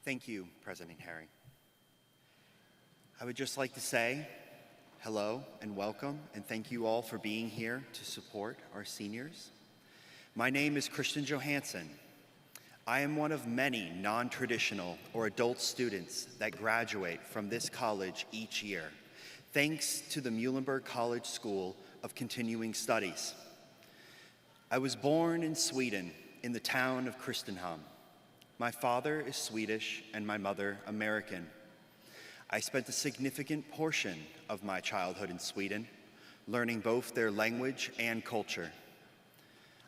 Thank you, President Harry. I would just like to say hello and welcome, and thank you all for being here to support our seniors. My name is Christian Johansson. I am one of many non-traditional or adult students that graduate from this college each year, thanks to the Muhlenberg College School of Continuing Studies. I was born in Sweden, in the town of Kristinehamn. My father is Swedish and my mother American. I spent a significant portion of my childhood in Sweden, learning both their language and culture.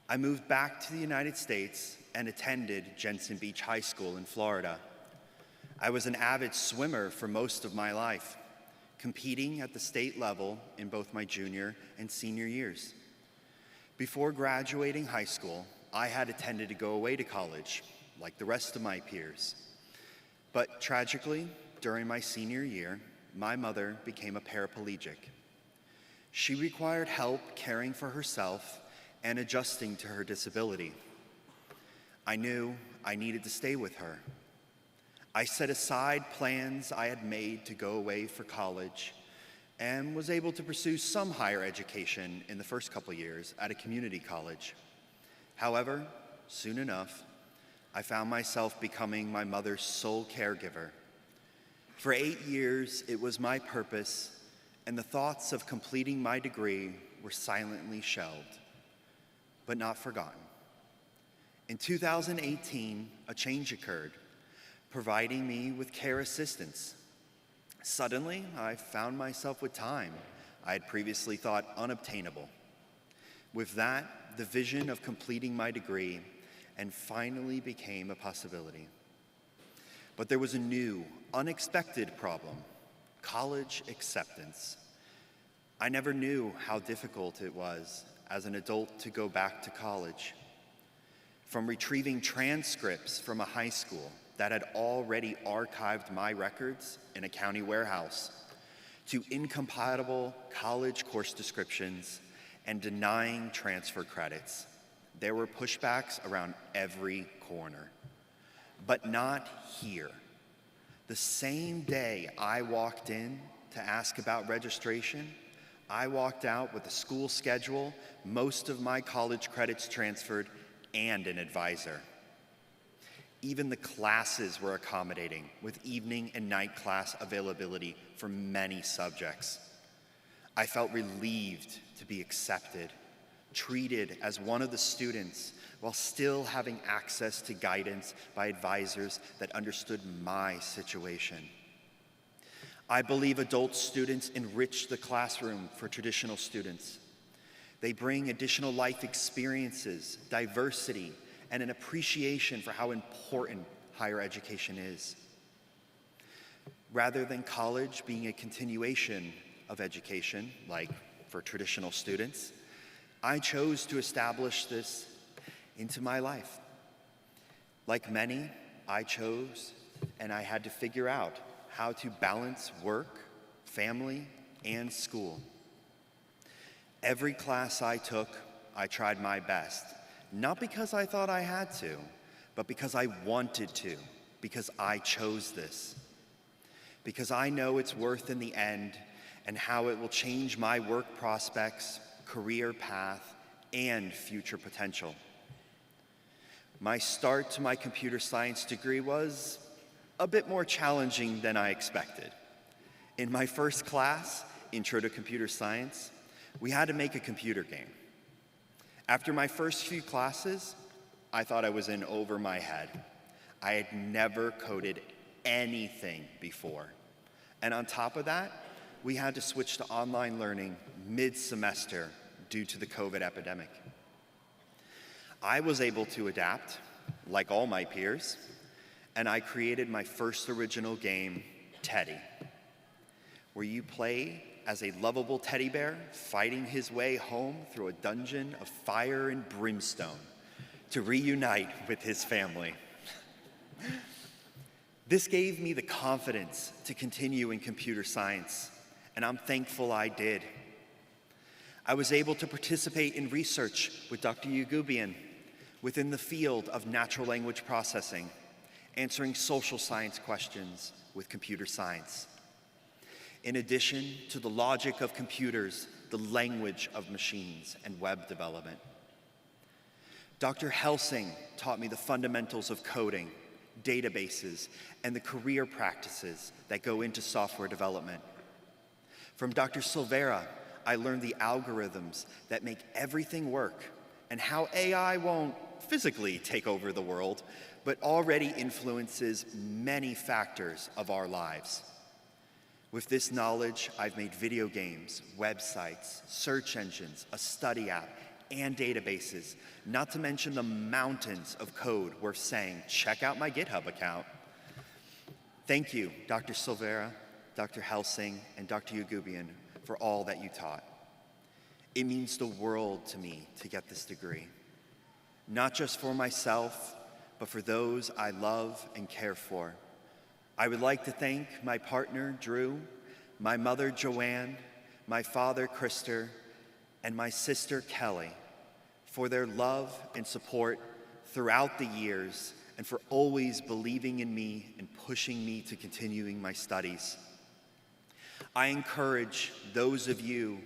I moved back to the United States and attended Jensen Beach High School in Florida. I was an avid swimmer for most of my life, competing at the state level in both my junior and senior years. Before graduating high school, I had intended to go away to college, like the rest of my peers. But tragically, during my senior year, my mother became a paraplegic. She required help caring for herself and adjusting to her disability. I knew I needed to stay with her. I set aside plans I had made to go away for college and was able to pursue some higher education in the first couple years at a community college. However, soon enough, I found myself becoming my mother's sole caregiver. For 8 years, it was my purpose, and the thoughts of completing my degree were silently shelved, but not forgotten. In 2018, a change occurred, providing me with care assistance. Suddenly, I found myself with time I had previously thought unobtainable. With that, the vision of completing my degree and finally became a possibility. But there was a new, unexpected problem: college acceptance. I never knew how difficult it was as an adult to go back to college. From retrieving transcripts from a high school that had already archived my records in a county warehouse, to incompatible college course descriptions and denying transfer credits, there were pushbacks around every corner. But not here. The same day I walked in to ask about registration, I walked out with a school schedule, most of my college credits transferred, and an advisor. Even the classes were accommodating, with evening and night class availability for many subjects. I felt relieved to be accepted, treated as one of the students, while still having access to guidance by advisors that understood my situation. I believe adult students enrich the classroom for traditional students. They bring additional life experiences, diversity, and an appreciation for how important higher education is. Rather than college being a continuation of education, like for traditional students, I chose to establish this into my life. Like many, I chose and I had to figure out how to balance work, family, and school. Every class I took, I tried my best, not because I thought I had to, but because I wanted to, because I chose this. Because I know its worth in the end and how it will change my work prospects, career path, and future potential. My start to my computer science degree was a bit more challenging than I expected. In my first class, Intro to Computer Science, we had to make a computer game. After my first few classes, I thought I was in over my head. I had never coded anything before. And on top of that, we had to switch to online learning mid-semester due to the COVID epidemic. I was able to adapt, like all my peers, and I created my first original game, Teddy, where you play as a lovable teddy bear fighting his way home through a dungeon of fire and brimstone to reunite with his family. This gave me the confidence to continue in computer science, and I'm thankful I did. I was able to participate in research with Dr. Yagubian within the field of natural language processing answering social science questions with computer science. In addition to the logic of computers, the language of machines, and web development. Dr. Helsing taught me the fundamentals of coding, databases, and the career practices that go into software development. From Dr. Silvera, I learned the algorithms that make everything work and how AI won't physically take over the world, but already influences many factors of our lives. With this knowledge, I've made video games, websites, search engines, a study app, and databases, not to mention the mountains of code worth saying, check out my GitHub account. Thank you, Dr. Silvera, Dr. Helsing, and Dr. Yagubian, for all that you taught. It means the world to me to get this degree, not just for myself, but for those I love and care for. I would like to thank my partner, Drew, my mother, Joanne, my father, Krister, and my sister, Kelly, for their love and support throughout the years and for always believing in me and pushing me to continuing my studies. I encourage those of you,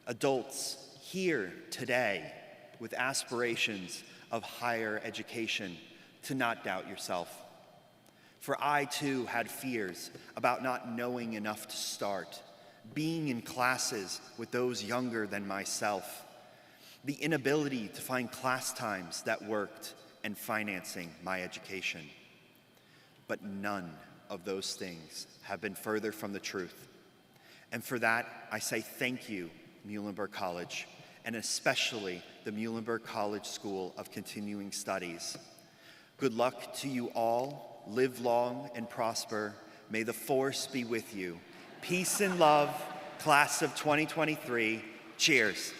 adults, here today with aspirations of higher education to not doubt yourself. For I too had fears about not knowing enough to start, being in classes with those younger than myself, the inability to find class times that worked, and financing my education. But none of those things have been further from the truth. And for that, I say thank you, Muhlenberg College, and especially the Muhlenberg College School of Continuing Studies. Good luck to you all. Live long and prosper. May the force be with you. Peace and love, class of 2023. Cheers.